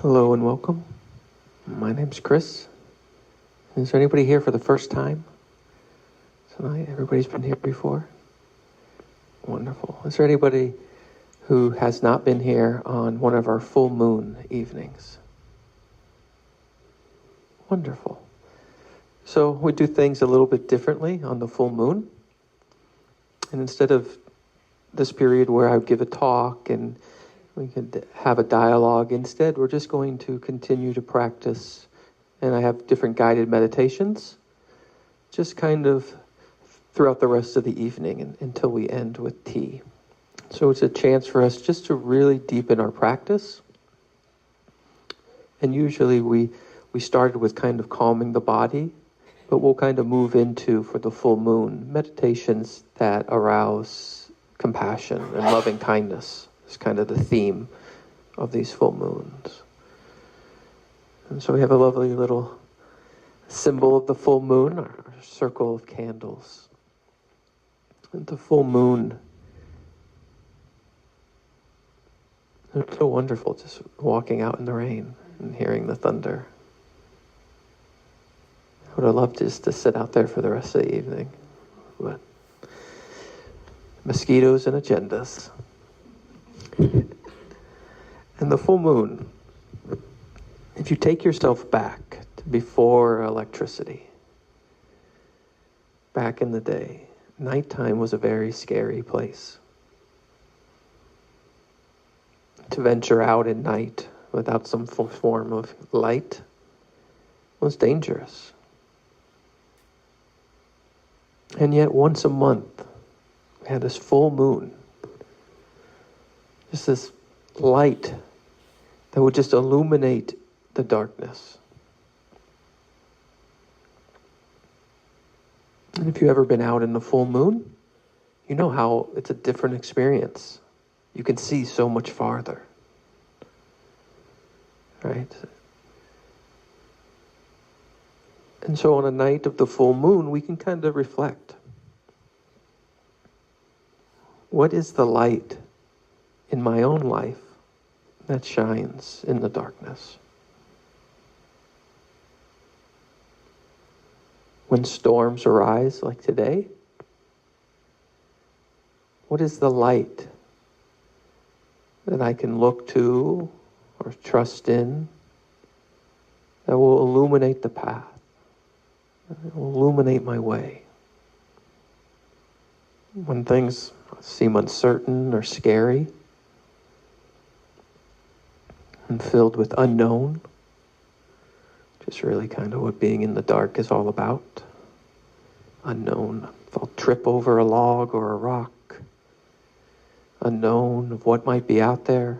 Hello and welcome. My name's Chris. Is there anybody here for the first time tonight? Everybody's been here before? Wonderful. Is there anybody who has not been here on one of our full moon evenings? Wonderful. So we do things a little bit differently on the full moon. And instead of this period where I would give a talk and we could have a dialogue, instead we're just going to continue to practice. And I have different guided meditations, just kind of throughout the rest of the evening until we end with tea. So it's a chance for us just to really deepen our practice. And usually we started with kind of calming the body, but we'll kind of move into, for the full moon, meditations that arouse compassion and loving kindness. It's kind of the theme of these full moons. And so we have a lovely little symbol of the full moon, our circle of candles. And the full moon, it's so wonderful just walking out in the rain and hearing the thunder. I would have loved just to sit out there for the rest of the evening. But mosquitoes and agendas. And the full moon, if you take yourself back to before electricity, back in the day, nighttime was a very scary place. To venture out at night without some form of light was dangerous. And yet once a month, we had this full moon, just this light that would just illuminate the darkness. And if you've ever been out in the full moon, you know how it's a different experience. You can see so much farther. Right? And so on a night of the full moon, we can kind of reflect. What is the light in my own life that shines in the darkness? When storms arise like today, what is the light that I can look to or trust in that will illuminate the path, that will illuminate my way? When things seem uncertain or scary and filled with unknown, which is really kind of what being in the dark is all about. Unknown. If I'll trip over a log or a rock, unknown of what might be out there.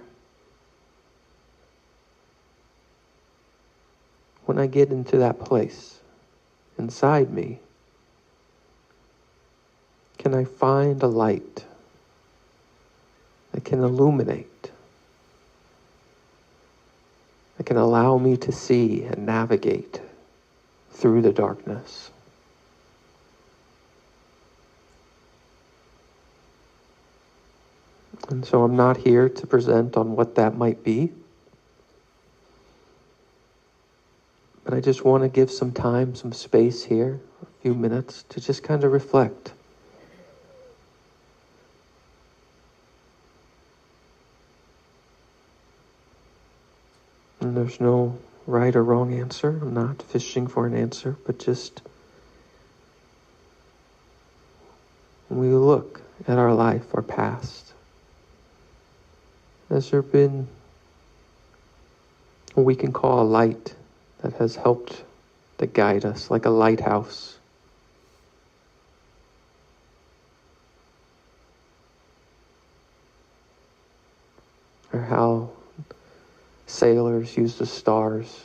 When I get into that place inside me, can I find a light that can illuminate, that can allow me to see and navigate through the darkness? And so I'm not here to present on what that might be, but I just want to give some time, some space here, a few minutes, to just kind of reflect. And there's no right or wrong answer. I'm not fishing for an answer, but just when we look at our life, our past, has there been what we can call a light that has helped to guide us, like a lighthouse? Or how sailors use the stars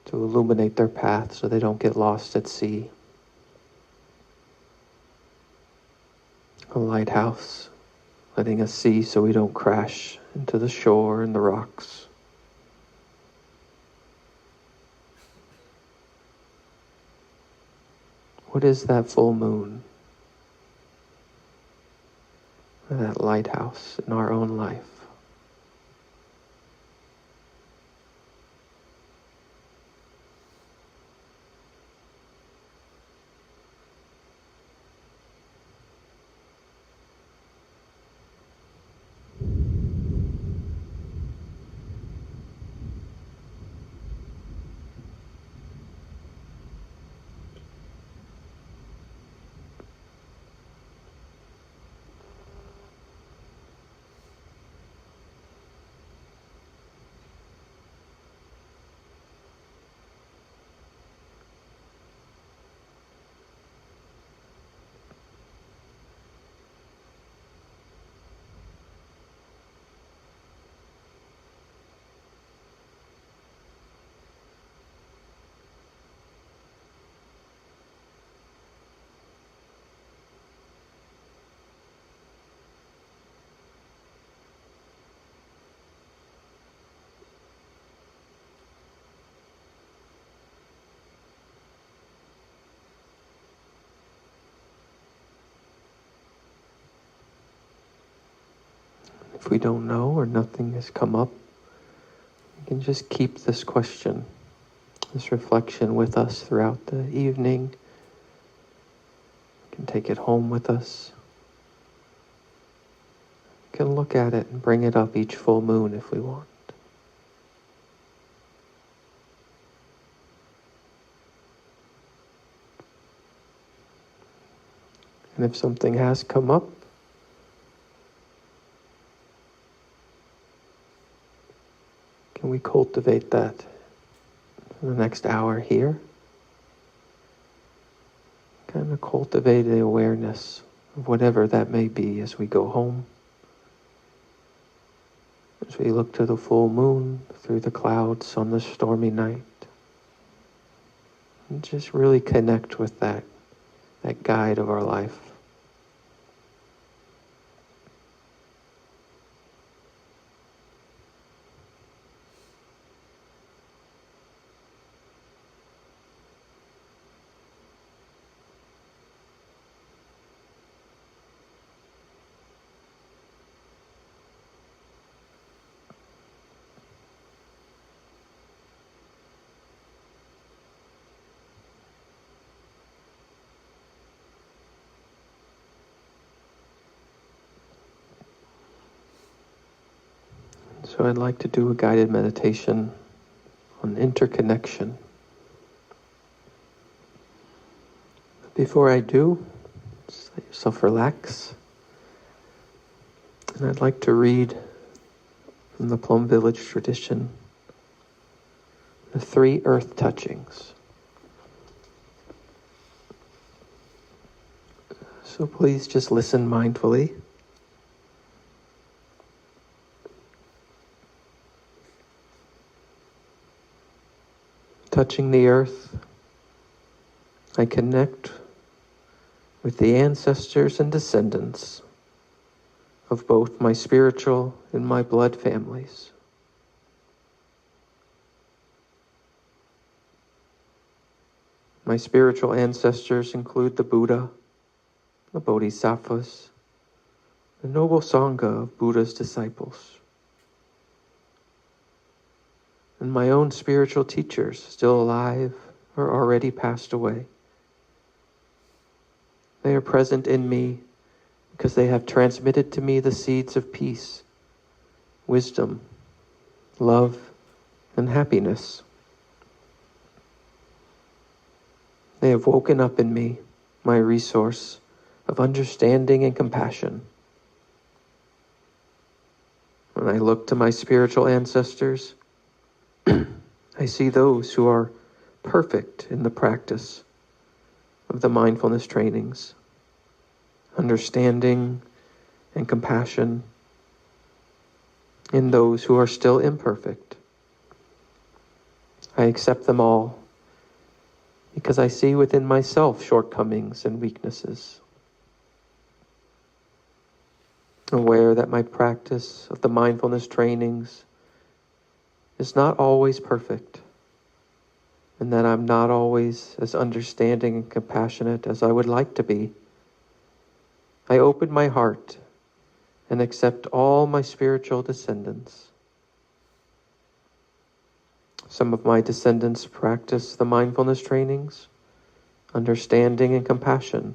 to illuminate their path so they don't get lost at sea. A lighthouse, letting us see so we don't crash into the shore and the rocks. What is that full moon? Or that lighthouse in our own life? If we don't know or nothing has come up, we can just keep this question, this reflection with us throughout the evening. We can take it home with us. We can look at it and bring it up each full moon if we want. And if something has come up, can we cultivate that in the next hour here? Kind of cultivate the awareness of whatever that may be as we go home. As we look to the full moon through the clouds on the stormy night. And just really connect with that guide of our life. So I'd like to do a guided meditation on interconnection. Before I do, just let yourself relax. And I'd like to read from the Plum Village tradition, the 3 earth touchings. So please just listen mindfully. Touching the earth, I connect with the ancestors and descendants of both my spiritual and my blood families. My spiritual ancestors include the Buddha, the Bodhisattvas, the noble Sangha of Buddha's disciples. And my own spiritual teachers, still alive or already passed away. They are present in me because they have transmitted to me the seeds of peace, wisdom, love, and happiness. They have woken up in me my resource of understanding and compassion. When I look to my spiritual ancestors, I see those who are perfect in the practice of the mindfulness trainings, understanding and compassion in those who are still imperfect. I accept them all because I see within myself shortcomings and weaknesses. Aware that my practice of the mindfulness trainings is not always perfect, and that I'm not always as understanding and compassionate as I would like to be. I open my heart and accept all my spiritual descendants. Some of my descendants practice the mindfulness trainings, understanding and compassion,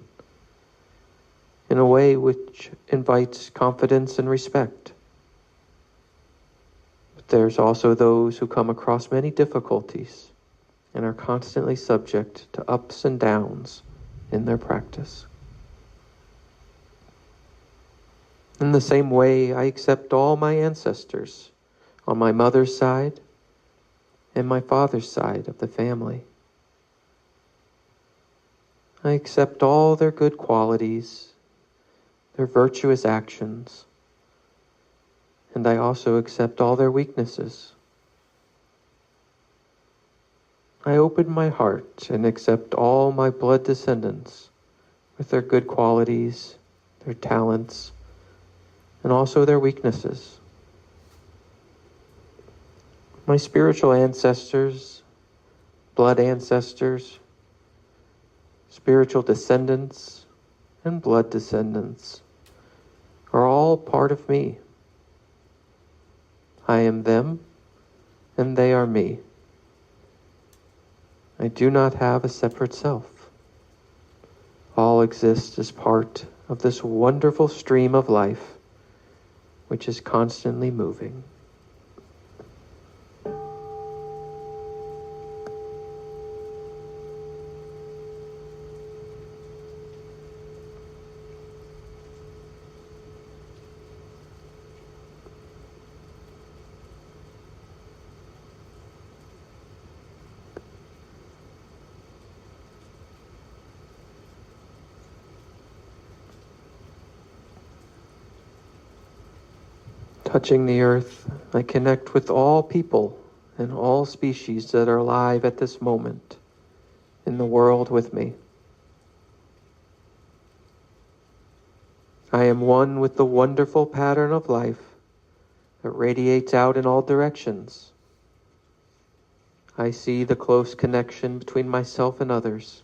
in a way which invites confidence and respect. There's also those who come across many difficulties and are constantly subject to ups and downs in their practice. In the same way, I accept all my ancestors on my mother's side and my father's side of the family. I accept all their good qualities, their virtuous actions, and I also accept all their weaknesses. I open my heart and accept all my blood descendants with their good qualities, their talents, and also their weaknesses. My spiritual ancestors, blood ancestors, spiritual descendants, and blood descendants are all part of me. I am them, and they are me. I do not have a separate self. All exist as part of this wonderful stream of life, which is constantly moving. Touching the earth, I connect with all people and all species that are alive at this moment in the world with me. I am one with the wonderful pattern of life that radiates out in all directions. I see the close connection between myself and others,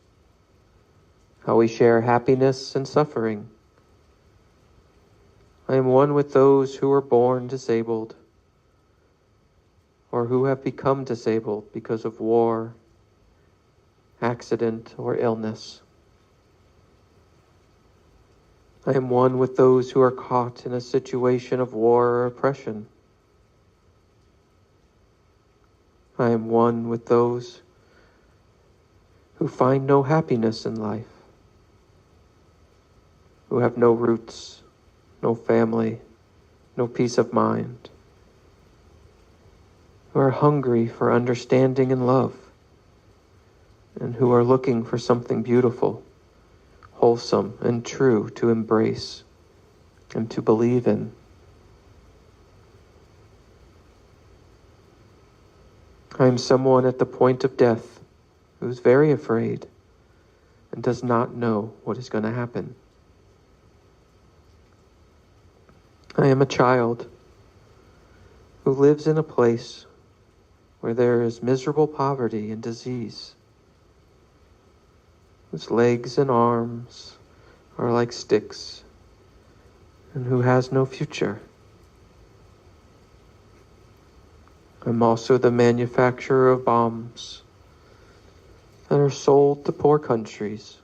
how we share happiness and suffering. I am one with those who were born disabled or who have become disabled because of war, accident, or illness. I am one with those who are caught in a situation of war or oppression. I am one with those who find no happiness in life, who have no roots, no family, no peace of mind, who are hungry for understanding and love, and who are looking for something beautiful, wholesome, and true to embrace and to believe in. I am someone at the point of death who is very afraid and does not know what is going to happen. I am a child who lives in a place where there is miserable poverty and disease, whose legs and arms are like sticks, and who has no future. I'm also the manufacturer of bombs that are sold to poor countries.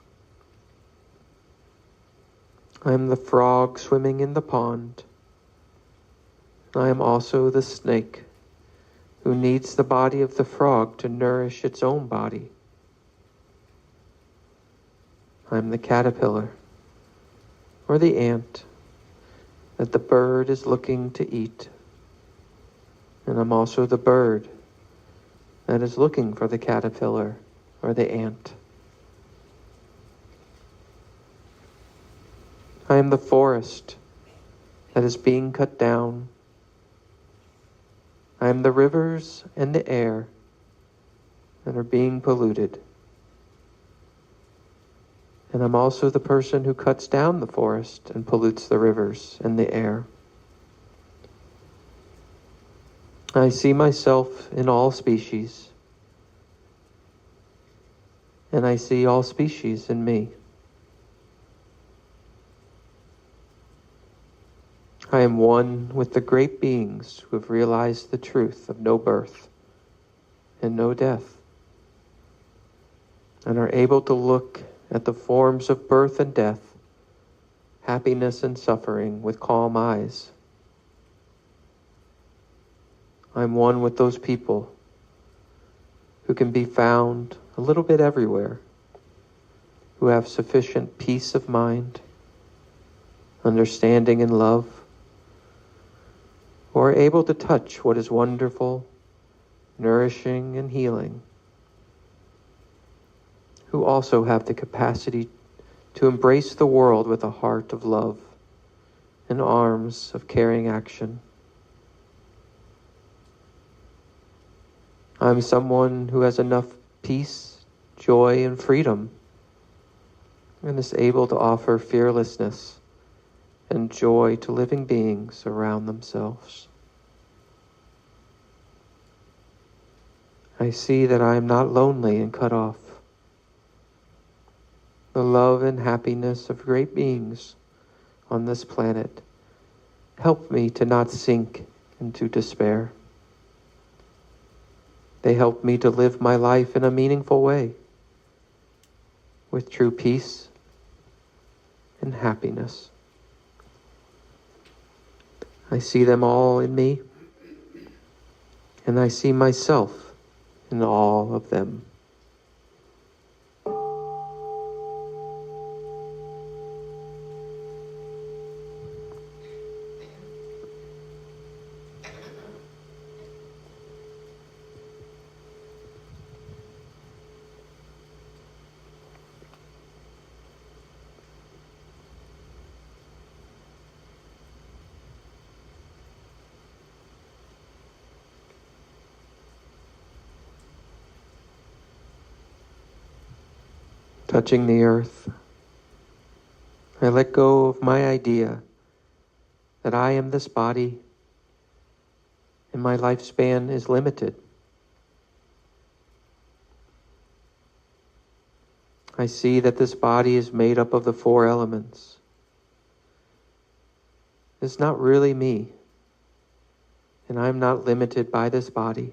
I am the frog swimming in the pond. I am also the snake who needs the body of the frog to nourish its own body. I am the caterpillar or the ant that the bird is looking to eat. And I'm also the bird that is looking for the caterpillar or the ant. I am the forest that is being cut down. I am the rivers and the air that are being polluted. And I'm also the person who cuts down the forest and pollutes the rivers and the air. I see myself in all species, and I see all species in me. I am one with the great beings who have realized the truth of no birth and no death, and are able to look at the forms of birth and death, happiness and suffering with calm eyes. I'm one with those people who can be found a little bit everywhere, who have sufficient peace of mind, understanding and love, who are able to touch what is wonderful, nourishing, and healing, who also have the capacity to embrace the world with a heart of love and arms of caring action. I'm someone who has enough peace, joy, and freedom, and is able to offer fearlessness and joy to living beings around themselves. I see that I am not lonely and cut off. The love and happiness of great beings on this planet help me to not sink into despair. They help me to live my life in a meaningful way, with true peace and happiness. I see them all in me, and I see myself in all of them. Touching the earth, I let go of my idea that I am this body and my lifespan is limited. I see that this body is made up of the 4 elements. It's not really me, and I'm not limited by this body.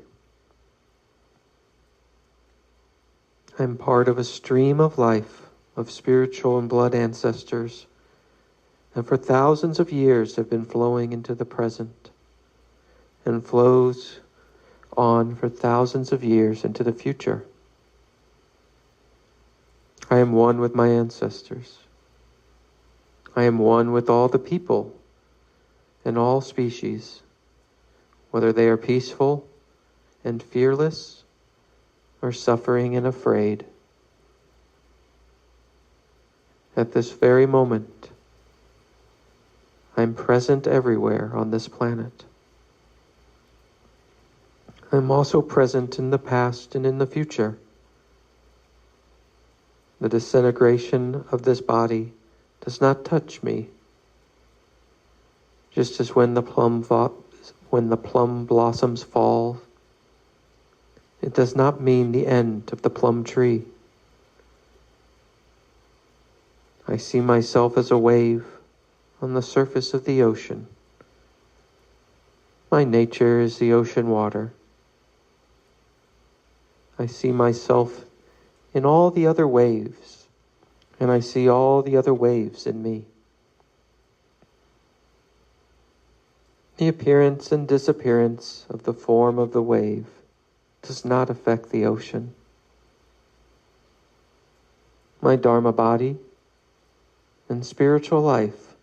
I'm part of a stream of life of spiritual and blood ancestors, and for thousands of years have been flowing into the present, and flows on for thousands of years into the future. I am one with my ancestors. I am one with all the people and all species, whether they are peaceful and fearless or suffering and afraid. At this very moment, I'm present everywhere on this planet. I'm also present in the past and in the future. The disintegration of this body does not touch me. Just as when the plum blossoms fall, it does not mean the end of the plum tree. I see myself as a wave on the surface of the ocean. My nature is the ocean water. I see myself in all the other waves, and I see all the other waves in me. The appearance and disappearance of the form of the wave does not affect the ocean. My Dharma body and spiritual life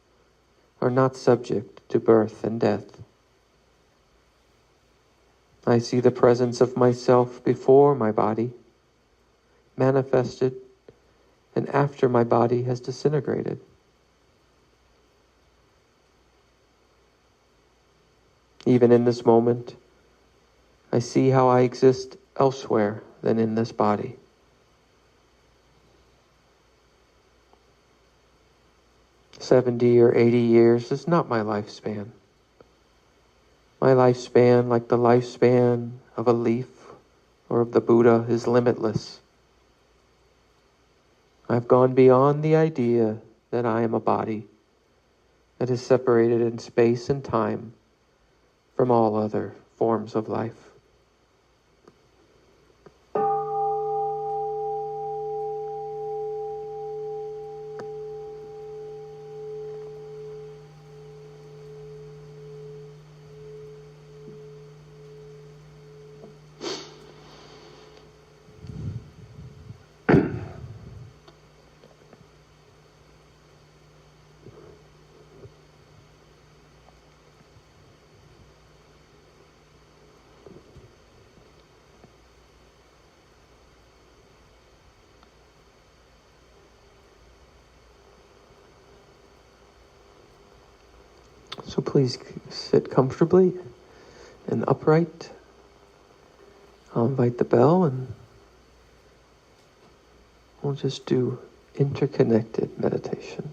are not subject to birth and death. I see the presence of myself before my body, manifested, and after my body has disintegrated. Even in this moment, I see how I exist elsewhere than in this body. "70 or 80 years is not my lifespan. My lifespan, like the lifespan of a leaf or of the Buddha, is limitless. I've gone beyond the idea that I am a body that is separated in space and time from all other forms of life." So please sit comfortably and upright. I'll invite the bell and we'll just do interconnected meditation.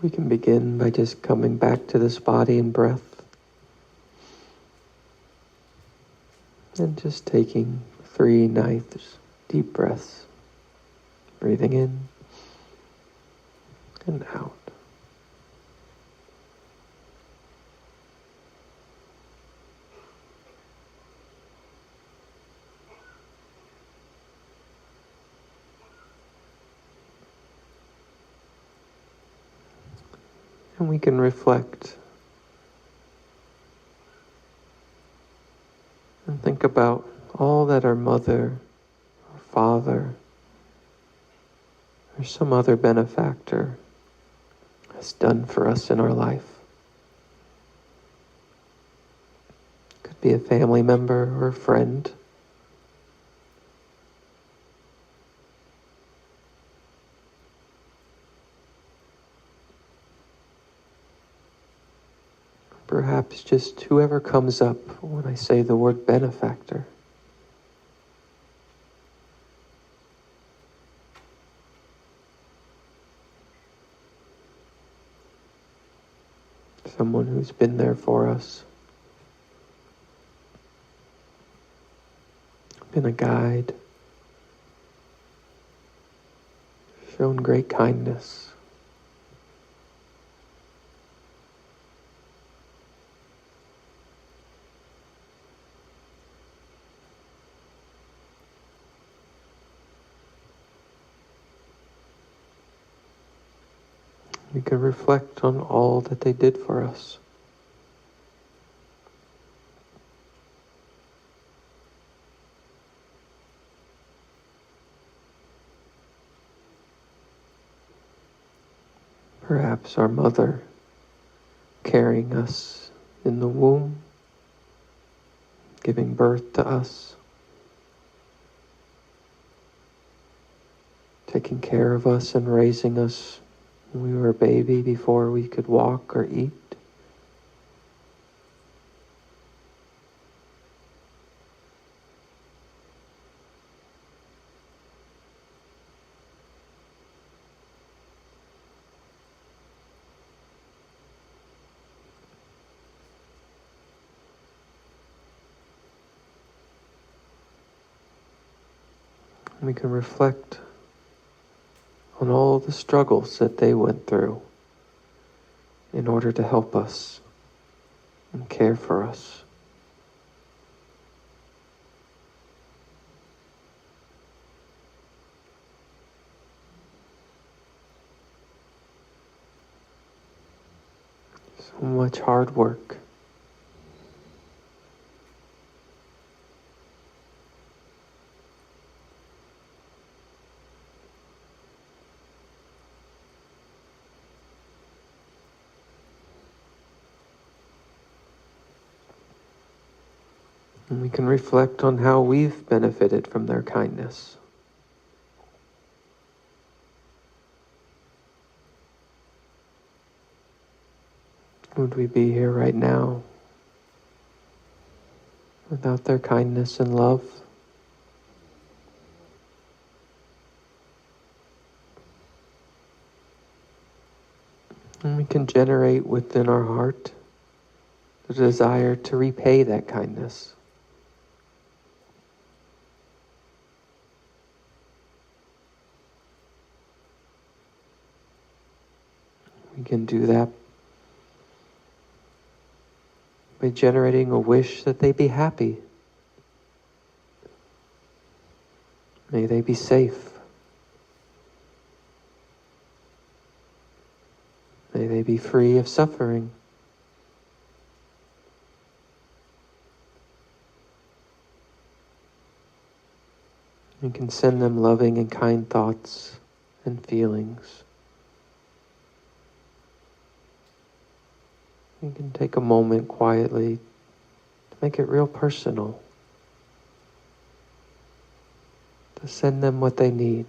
We can begin by just coming back to this body and breath. And just taking 3 nice deep breaths. Breathing in and out. And we can reflect and think about all that our mother or father or some other benefactor has done for us in our life. Could be a family member or a friend. Perhaps just whoever comes up when I say the word benefactor. Someone who's been there for us. Been a guide. Shown great kindness. We can reflect on all that they did for us. Perhaps our mother carrying us in the womb, giving birth to us, taking care of us and raising us when we were a baby before we could walk or eat. We can reflect on all the struggles that they went through in order to help us and care for us. So much hard work. And we can reflect on how we've benefited from their kindness. Would we be here right now without their kindness and love? And we can generate within our heart the desire to repay that kindness. We can do that by generating a wish that they be happy. May they be safe. May they be free of suffering. We can send them loving and kind thoughts and feelings. You can take a moment quietly to make it real personal. To send them what they need.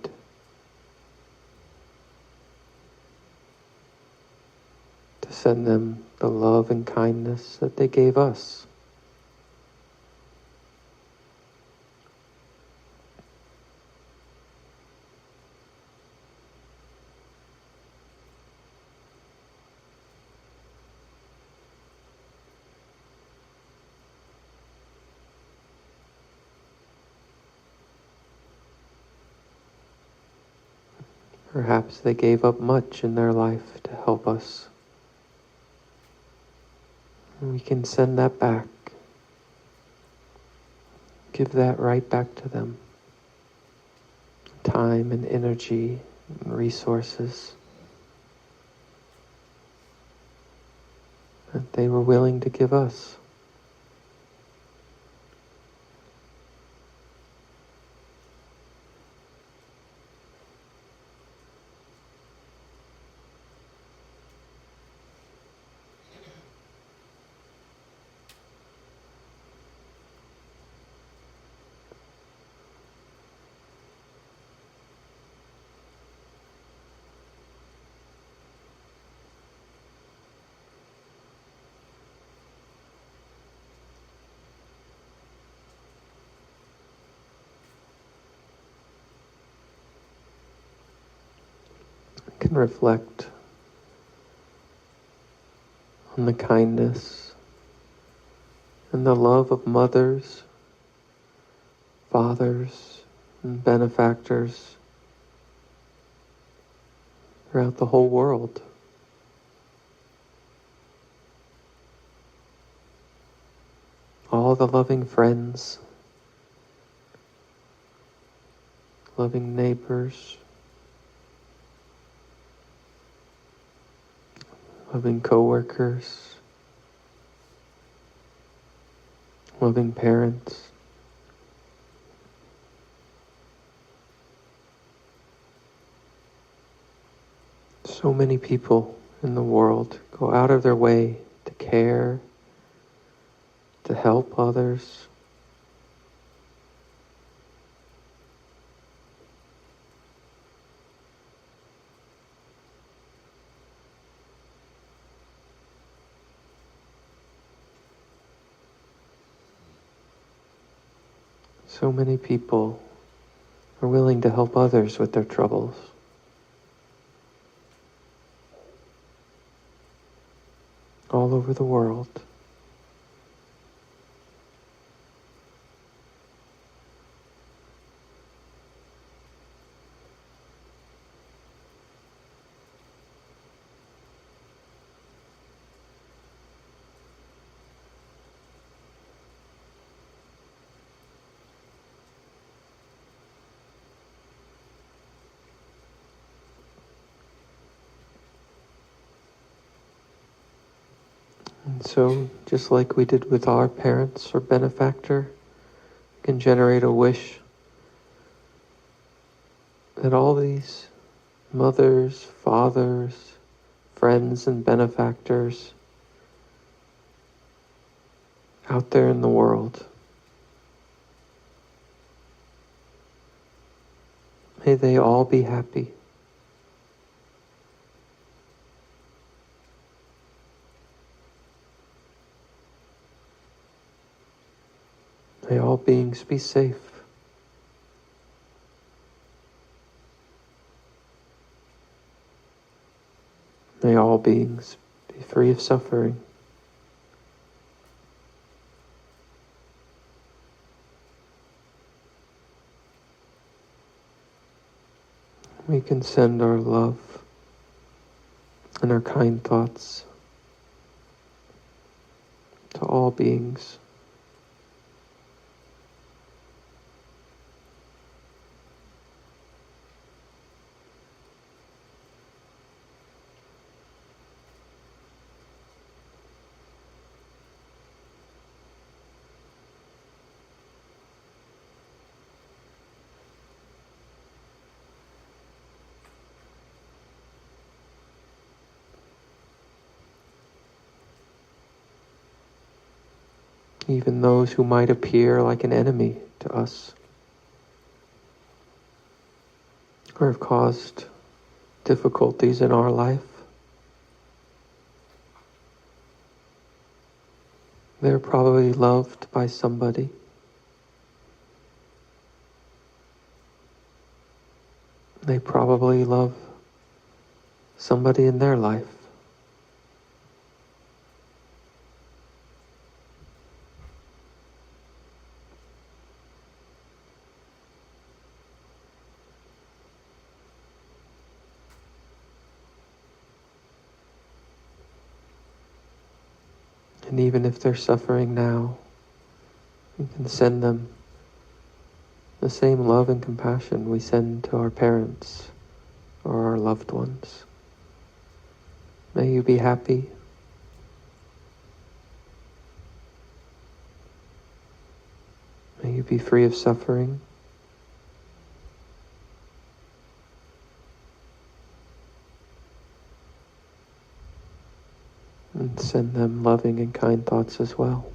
To send them the love and kindness that they gave us. Perhaps they gave up much in their life to help us. And we can send that back. Give that right back to them. Time and energy and resources that they were willing to give us. Can reflect on the kindness and the love of mothers, fathers, and benefactors throughout the whole world. All the loving friends, loving neighbors, loving co-workers, loving parents. So many people in the world go out of their way to care, to help others. So many people are willing to help others with their troubles. All over the world. And so, just like we did with our parents or benefactor, we can generate a wish that all these mothers, fathers, friends, and benefactors out there in the world, may they all be happy. May all beings be safe. May all beings be free of suffering. We can send our love and our kind thoughts to all beings. Even those who might appear like an enemy to us, or have caused difficulties in our life. They're probably loved by somebody. They probably love somebody in their life. And even if they're suffering now, we can send them the same love and compassion we send to our parents or our loved ones. May you be happy. May you be free of suffering. And send them loving and kind thoughts as well.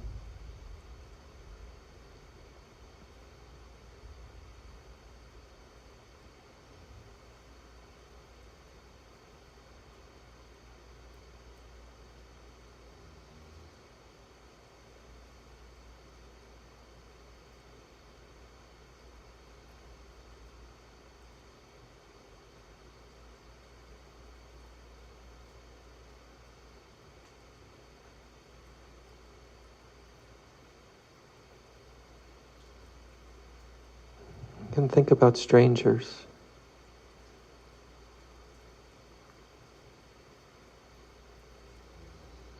You can think about strangers.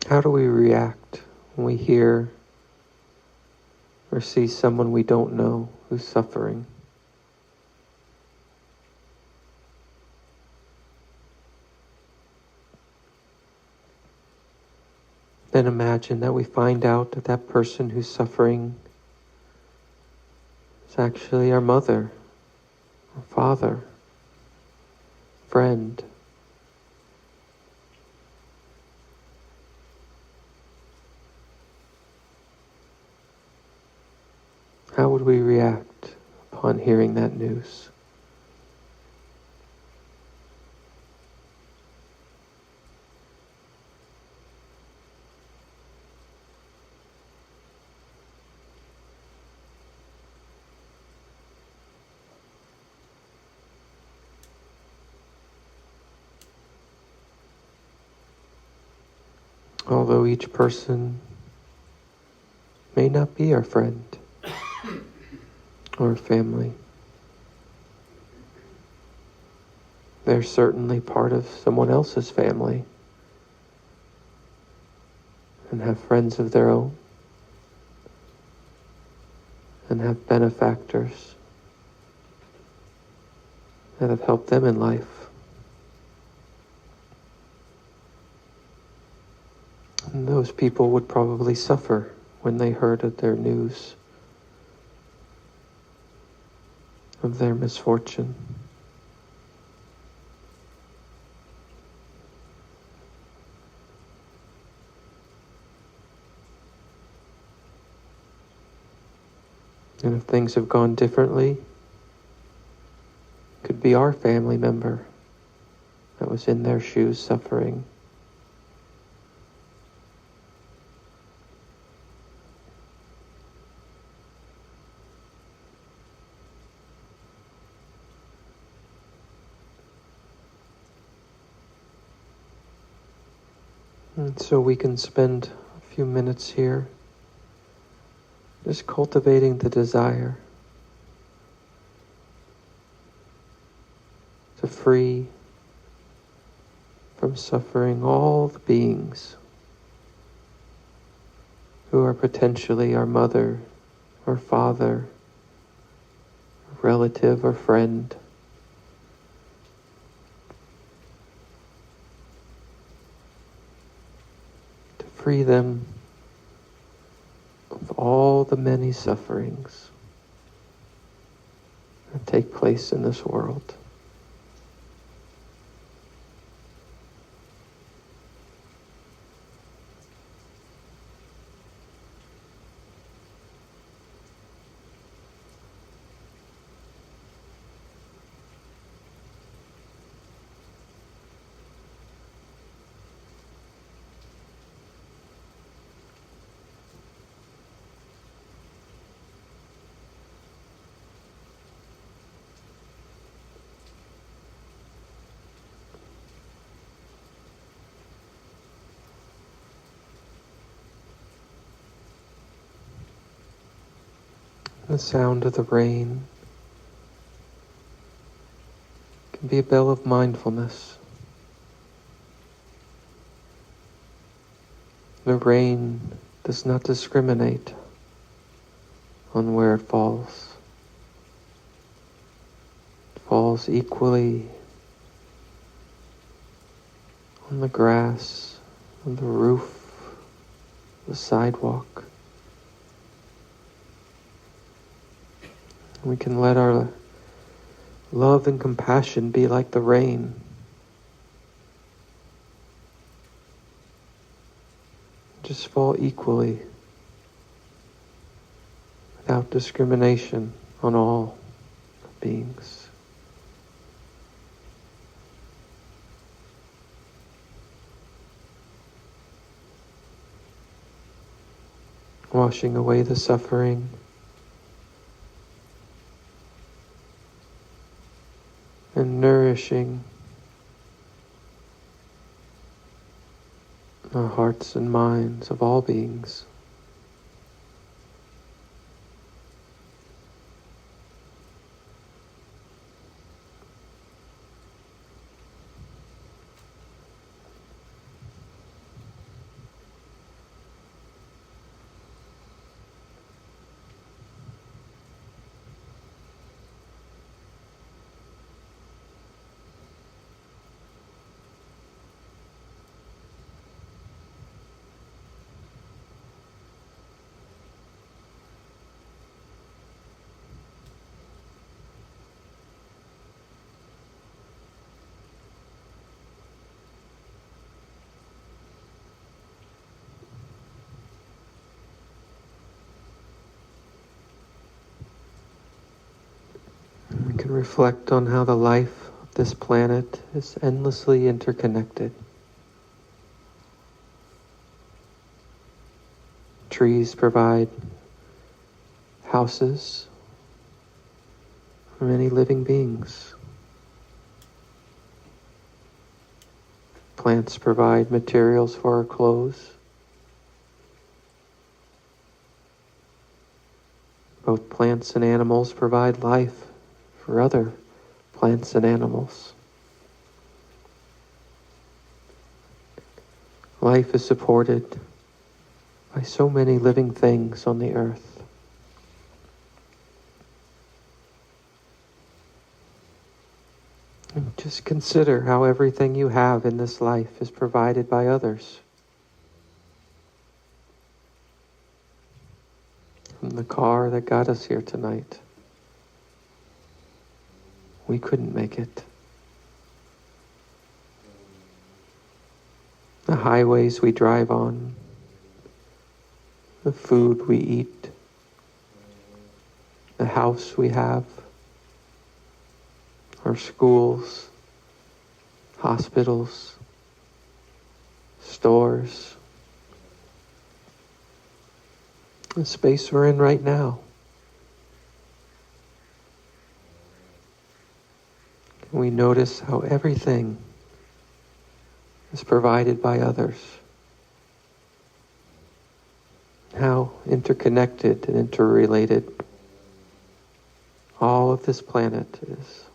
How do we react when we hear or see someone we don't know who's suffering? Then imagine that we find out that that person who's suffering is actually our mother, our father, friend. How would we react upon hearing that news? Although each person may not be our friend or family, they're certainly part of someone else's family and have friends of their own and have benefactors that have helped them in life. And those people would probably suffer when they heard of their news of their misfortune. And if things have gone differently, it could be our family member that was in their shoes suffering. And so we can spend a few minutes here just cultivating the desire to free from suffering all the beings who are potentially our mother or father, relative or friend. To free them of all the many sufferings that take place in this world. The sound of the rain can be a bell of mindfulness. The rain does not discriminate on where it falls. It falls equally on the grass, on the roof, the sidewalk. We can let our love and compassion be like the rain. Just fall equally, without discrimination, on all beings. Washing away the suffering, and nourishing the hearts and minds of all beings. We can reflect on how the life of this planet is endlessly interconnected. Trees provide houses for many living beings. Plants provide materials for our clothes. Both plants and animals provide life for other plants and animals. Life is supported by so many living things on the earth. And just consider how everything you have in this life is provided by others. From the car that got us here tonight. We couldn't make it. The highways we drive on, the food we eat, the house we have, our schools, hospitals, stores, the space we're in right now. We notice how everything is provided by others. How interconnected and interrelated all of this planet is.